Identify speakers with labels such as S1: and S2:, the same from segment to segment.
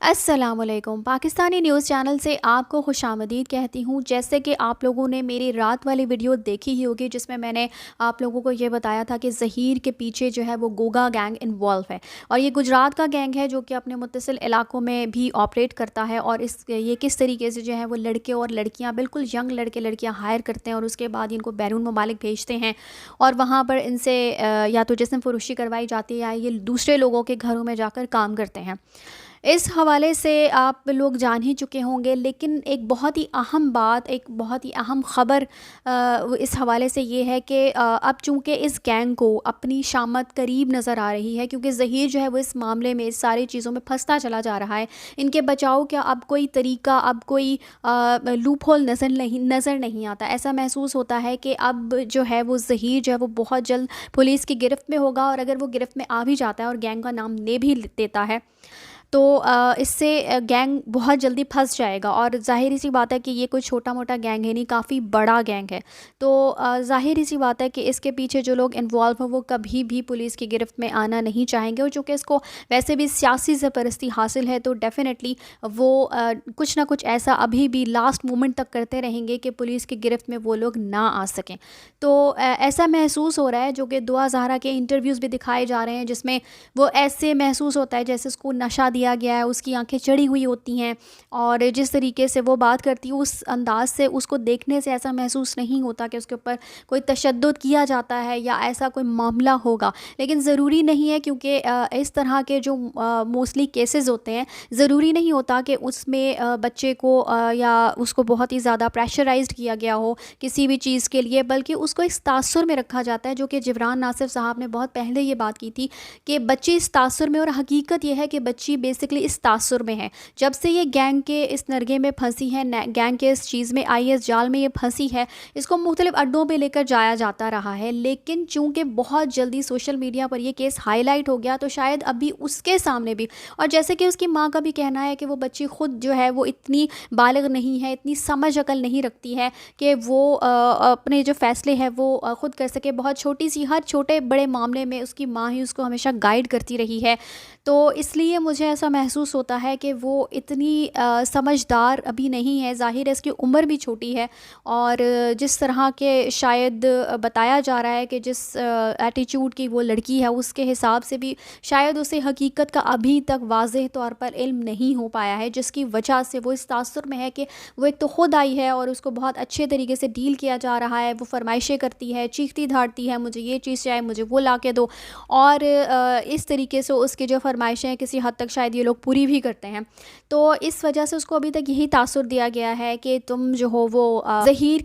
S1: السلام علیکم، Pakistani news channel سے آپ کو خوش آمدید کہتی ہوں۔ جیسے کہ آپ لوگوں نے میری رات والی ویڈیو دیکھی ہی ہوگی جس میں نے آپ لوگوں کو یہ بتایا تھا کہ ظہیر کے پیچھے جو ہے وہ گوگا گینگ انوالو ہے، اور یہ گجرات کا گینگ ہے جو کہ اپنے متصل علاقوں میں بھی آپریٹ کرتا ہے، اور یہ کس طریقے سے جو ہے وہ لڑکے اور لڑکیاں، بالکل ینگ لڑکے لڑکیاں ہائر کرتے ہیں اور اس کے بعد ان کو بیرون ممالک بھیجتے ہیں، اور وہاں پر ان سے یا تو جسم فروشی کروائی جاتی ہے یا یہ دوسرے لوگوں کے گھروں میں جا کر کام کرتے ہیں۔ اس حوالے سے آپ لوگ جان ہی چکے ہوں گے، لیکن ایک بہت ہی اہم بات، ایک بہت ہی اہم خبر اس حوالے سے یہ ہے کہ اب چونکہ اس گینگ کو اپنی شامت قریب نظر آ رہی ہے، کیونکہ ظہیر جو ہے وہ اس معاملے میں اس ساری چیزوں میں پھنستا چلا جا رہا ہے۔ ان کے بچاؤ کا اب کوئی طریقہ، اب کوئی لوپ ہول نظر نہیں آتا۔ ایسا محسوس ہوتا ہے کہ اب جو ہے وہ ظہیر جو ہے وہ بہت جلد پولیس کی گرفت میں ہوگا، اور اگر وہ گرفت میں آ بھی جاتا ہے اور گینگ کا نام لے بھی دیتا ہے تو اس سے گینگ بہت جلدی پھنس جائے گا، اور ظاہری سی بات ہے کہ یہ کوئی چھوٹا موٹا گینگ ہے نہیں، کافی بڑا گینگ ہے۔ تو ظاہری سی بات ہے کہ اس کے پیچھے جو لوگ انوالو ہیں وہ کبھی بھی پولیس کی گرفت میں آنا نہیں چاہیں گے، اور چونکہ اس کو ویسے بھی سیاسی سرپرستی حاصل ہے تو ڈیفینیٹلی وہ کچھ نہ کچھ ایسا ابھی بھی لاسٹ مومنٹ تک کرتے رہیں گے کہ پولیس کی گرفت میں وہ لوگ نہ آ سکیں۔ تو ایسا محسوس ہو رہا ہے، جو کہ دعا زہرا کے انٹرویوز بھی دکھائے جا رہے ہیں جس میں وہ ایسے محسوس ہوتا ہے جیسے اس کو نشہ دیا گیا ہے، اس کی آنکھیں چڑھی ہوئی ہوتی ہیں، اور جس طریقے سے وہ بات کرتی ہے اس انداز سے اس کو دیکھنے سے ایسا محسوس نہیں ہوتا کہ اس کے اوپر کوئی تشدد کیا جاتا ہے یا ایسا کوئی معاملہ ہوگا، لیکن ضروری نہیں ہے، کیونکہ اس طرح کے جو موسٹلی کیسز ہوتے ہیں ضروری نہیں ہوتا کہ اس میں بچے کو یا اس کو بہت ہی زیادہ پریشرائزڈ کیا گیا ہو کسی بھی چیز کے لیے، بلکہ اس کو اس تاثر میں رکھا جاتا ہے، جو کہ جبران ناصف صاحب نے بہت پہلے یہ بات کی تھی کہ بچی اس تاثر میں، اور حقیقت یہ ہے کہ بچی بیسکلی اس تاثر میں ہے۔ جب سے یہ گینگ کے اس نرگے میں پھنسی ہے، گینگ کے اس چیز میں آئی، اس جال میں یہ پھنسی ہے، اس کو مختلف اڈوں پہ لے کر جایا جاتا رہا ہے، لیکن چونکہ بہت جلدی سوشل میڈیا پر یہ کیس ہائی لائٹ ہو گیا تو شاید ابھی اس کے سامنے بھی، اور جیسے کہ اس کی ماں کا بھی کہنا ہے کہ وہ بچی خود جو ہے وہ اتنی بالغ نہیں ہے، اتنی سمجھ عقل نہیں رکھتی ہے کہ وہ اپنے جو فیصلے ہیں وہ خود کر سکے، بہت چھوٹی سی، ہر چھوٹے بڑے معاملے میں اس کی ماں ہی اس کو ہمیشہ گائیڈ کرتی رہی ہے۔ تو اس لیے مجھے ایسا محسوس ہوتا ہے کہ وہ اتنی سمجھدار ابھی نہیں ہے، ظاہر ہے اس کی عمر بھی چھوٹی ہے، اور جس طرح کے شاید بتایا جا رہا ہے کہ جس ایٹیچیوڈ کی وہ لڑکی ہے اس کے حساب سے بھی شاید اسے حقیقت کا ابھی تک واضح طور پر علم نہیں ہو پایا ہے، جس کی وجہ سے وہ اس تاثر میں ہے کہ وہ ایک تو خود آئی ہے اور اس کو بہت اچھے طریقے سے ڈیل کیا جا رہا ہے، وہ فرمائشیں کرتی ہے، چیختی دھاڑتی ہے، مجھے یہ چیز چاہے، مجھے وہ لا کے دو، اور اس طریقے سے اس کی جو فرمائشیں ہیں کسی حد تک شاید یہ لوگ پوری بھی کرتے ہیں۔ تو اس وجہ سے اس کو ابھی تک یہی تاثر دیا گیا ہے کہ تم جو ہو وہ ظہیر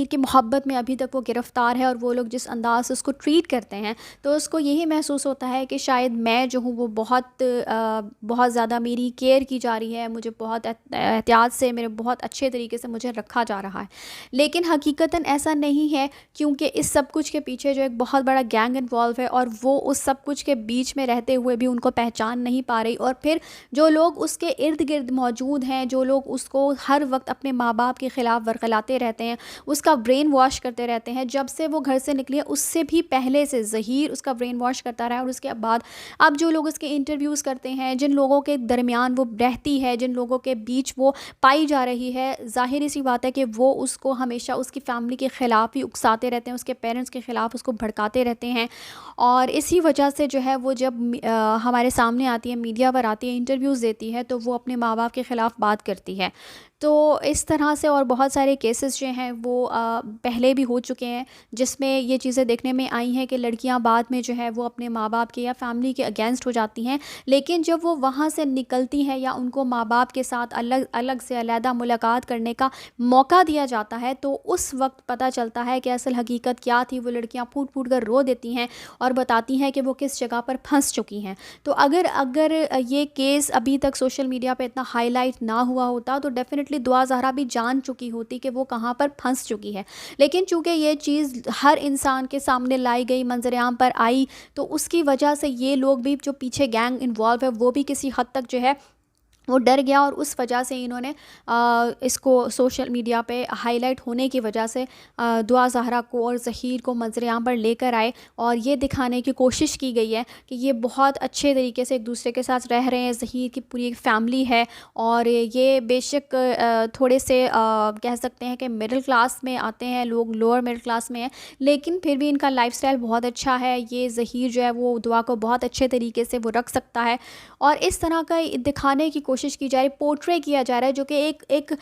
S1: کے محبت میں ابھی تک وہ گرفتار ہے، اور وہ لوگ جس انداز سے اس کو ٹریٹ کرتے ہیں تو اس کو یہی محسوس ہوتا ہے کہ شاید میں جو ہوں وہ بہت زیادہ میری کیئر کی جا رہی ہے، مجھے بہت احتیاط سے، میرے بہت اچھے طریقے سے مجھے رکھا جا رہا ہے، لیکن حقیقتاً ایسا نہیں ہے، کیونکہ اس سب کچھ کے پیچھے جو ایک بہت بڑا گینگ انوالو ہے، اور وہ اس سب کچھ کے بیچ میں رہتے ہوئے بھی ان کو پہچان نہیں پا رہی، اور پھر جو لوگ اس کے ارد گرد موجود ہیں، جو لوگ اس کو ہر وقت اپنے ماں باپ کے خلاف ورغلاتے رہتے ہیں، اس کا برین واش کرتے رہتے ہیں، جب سے وہ گھر سے نکلی ہے اس سے بھی پہلے سے ظہیر اس کا برین واش کرتا رہا ہے، اور اس کے بعد اب جو لوگ اس کے انٹرویوز کرتے ہیں، جن لوگوں کے درمیان وہ رہتی ہے، جن لوگوں کے بیچ وہ پائی جا رہی ہے، ظاہر سی بات ہے کہ وہ اس کو ہمیشہ اس کی فیملی کے خلاف ہی اکساتے رہتے ہیں، اس کے پیرنٹس کے خلاف اس کو بھڑکاتے رہتے ہیں، اور اسی وجہ سے جو ہے وہ جب ہمارے سامنے آتی ہے، میڈیا پر آتی ہے، انٹرویوز دیتی ہے، تو وہ اپنے ماں باپ کے خلاف بات کرتی ہے۔ تو اس طرح سے اور بہت سارے کیسز جو ہیں وہ پہلے بھی ہو چکے ہیں، جس میں یہ چیزیں دیکھنے میں آئی ہیں کہ لڑکیاں بعد میں جو ہے وہ اپنے ماں باپ کے یا فیملی کے اگینسٹ ہو جاتی ہیں، لیکن جب وہ وہاں سے نکلتی ہیں یا ان کو ماں باپ کے ساتھ الگ سے علیحدہ ملاقات کرنے کا موقع دیا جاتا ہے، تو اس وقت پتہ چلتا ہے کہ اصل حقیقت کیا تھی۔ وہ لڑکیاں پھوٹ پھوٹ کر رو دیتی ہیں اور بتاتی ہیں کہ وہ کس جگہ پر پھنس چکی ہیں۔ تو اگر یہ کیس ابھی تک سوشل میڈیا پہ اتنا ہائی لائٹ نہ ہوا ہوتا تو ڈیفینیٹلی دعا زہرا بھی جان چکی ہوتی کہ وہ کہاں پر پھنس چکی ہے، لیکن چونکہ یہ چیز ہر انسان کے سامنے لائی گئی، منظر عام پر آئی، تو اس کی وجہ سے یہ لوگ بھی جو پیچھے گینگ انوالو ہے وہ بھی کسی حد تک جو ہے وہ ڈر گیا اور اس وجہ سے انہوں نے اس کو سوشل میڈیا پہ ہائی لائٹ ہونے کی وجہ سے دعا زہرا کو اور ظہیر کو منظر عام پر لے کر آئے اور یہ دکھانے کی کوشش کی گئی ہے کہ یہ بہت اچھے طریقے سے ایک دوسرے کے ساتھ رہ رہے ہیں. ظہیر کی پوری ایک فیملی ہے اور یہ بے شک تھوڑے سے کہہ سکتے ہیں کہ مڈل کلاس میں آتے ہیں لوگ, لوور مڈل کلاس میں ہیں, لیکن پھر بھی ان کا لائف سٹائل بہت اچھا ہے. یہ ظہیر جو ہے وہ دعا کو بہت اچھے طریقے سے وہ رکھ سکتا ہے اور اس طرح کا دکھانے کی کوشش کی جا رہی, پورٹرے کیا جا رہا ہے, جو کہ ایک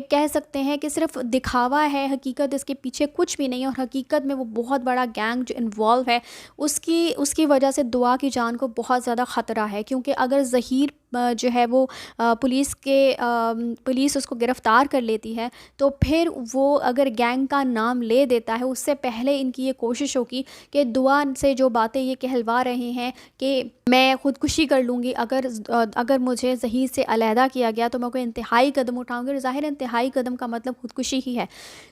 S1: کہہ سکتے ہیں کہ صرف دکھاوا ہے, حقیقت اس کے پیچھے کچھ بھی نہیں ہے. اور حقیقت میں وہ بہت بڑا گینگ جو انوالو ہے اس کی وجہ سے دعا کی جان کو بہت زیادہ خطرہ ہے. کیونکہ اگر ظہیر جو ہے وہ پولیس اس کو گرفتار کر لیتی ہے تو پھر وہ اگر گینگ کا نام لے دیتا ہے, اس سے پہلے ان کی یہ کوشش ہوگی کہ دعا سے جو باتیں یہ کہلوا رہے ہیں کہ میں خودکشی کر لوں گی اگر مجھے ظہیر سے علیحدہ کیا گیا تو میں کوئی انتہائی قدم اٹھاؤں گی, اور ظاہر انتہائی قدم کا مطلب خودکشی ہی ہے.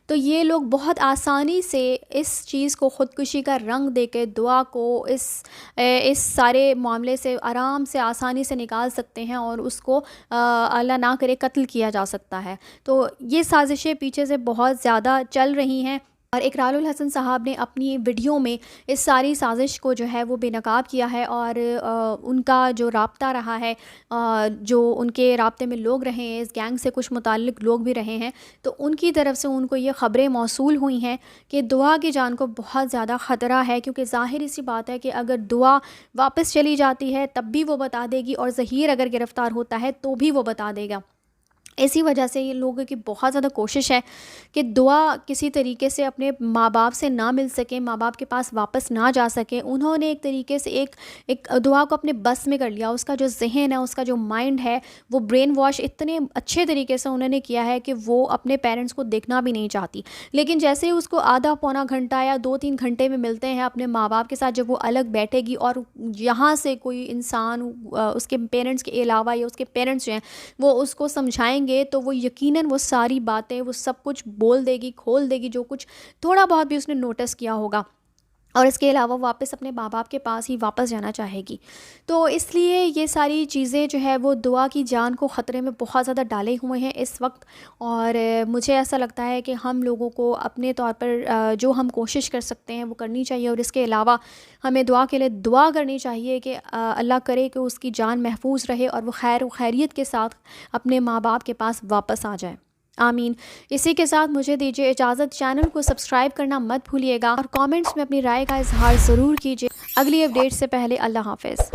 S1: تو یہ لوگ بہت آسانی سے اس چیز کو خودکشی کا رنگ دے کے دعا کو اس سارے معاملے سے آرام سے آسانی سے نکال سکتے ہیں اور اس کو اللہ نہ کرے قتل کیا جا سکتا ہے. تو یہ سازشیں پیچھے سے بہت زیادہ چل رہی ہیں اور اقرار الحسن صاحب نے اپنی ویڈیو میں اس ساری سازش کو جو ہے وہ بے نقاب کیا ہے اور ان کا جو رابطہ رہا ہے, جو ان کے رابطے میں لوگ رہے ہیں, اس گینگ سے کچھ متعلق لوگ بھی رہے ہیں, تو ان کی طرف سے ان کو یہ خبریں موصول ہوئی ہیں کہ دعا کی جان کو بہت زیادہ خطرہ ہے. کیونکہ ظاہر سی بات ہے کہ اگر دعا واپس چلی جاتی ہے تب بھی وہ بتا دے گی, اور ظہیر اگر گرفتار ہوتا ہے تو بھی وہ بتا دے گا. اسی وجہ سے یہ لوگوں کی بہت زیادہ کوشش ہے کہ دعا کسی طریقے سے اپنے ماں باپ سے نہ مل سکے, ماں باپ کے پاس واپس نہ جا سکے. انہوں نے ایک طریقے سے ایک دعا کو اپنے بس میں کر لیا. اس کا جو ذہن ہے, اس کا جو مائنڈ ہے, وہ برین واش اتنے اچھے طریقے سے انہوں نے کیا ہے کہ وہ اپنے پیرنٹس کو دیکھنا بھی نہیں چاہتی. لیکن جیسے ہی اس کو آدھا پونا گھنٹہ یا 2-3 گھنٹے میں ملتے ہیں اپنے ماں باپ کے ساتھ, جب وہ الگ بیٹھے گی اور یہاں سے کوئی انسان اس کے پیرنٹس کے علاوہ یا اس کے پیرنٹس جو ہیں وہ اس کو سمجھائیں گے تو وہ یقیناً وہ ساری باتیں وہ سب کچھ بول دے گی, کھول دے گی, جو کچھ تھوڑا بہت بھی اس نے نوٹس کیا ہوگا. اور اس کے علاوہ واپس اپنے ماں باپ کے پاس ہی واپس جانا چاہے گی. تو اس لیے یہ ساری چیزیں جو ہے وہ دعا کی جان کو خطرے میں بہت زیادہ ڈالے ہوئے ہیں اس وقت. اور مجھے ایسا لگتا ہے کہ ہم لوگوں کو اپنے طور پر جو ہم کوشش کر سکتے ہیں وہ کرنی چاہیے, اور اس کے علاوہ ہمیں دعا کے لیے دعا کرنی چاہیے کہ اللہ کرے کہ اس کی جان محفوظ رہے اور وہ خیر و خیریت کے ساتھ اپنے ماں باپ کے پاس واپس آ جائے. آمین. اسی کے ساتھ مجھے دیجیے اجازت. چینل کو سبسکرائب کرنا مت بھولیے گا اور کامنٹس میں اپنی رائے کا اظہار ضرور کیجیے. اگلی اپڈیٹ سے پہلے اللہ حافظ.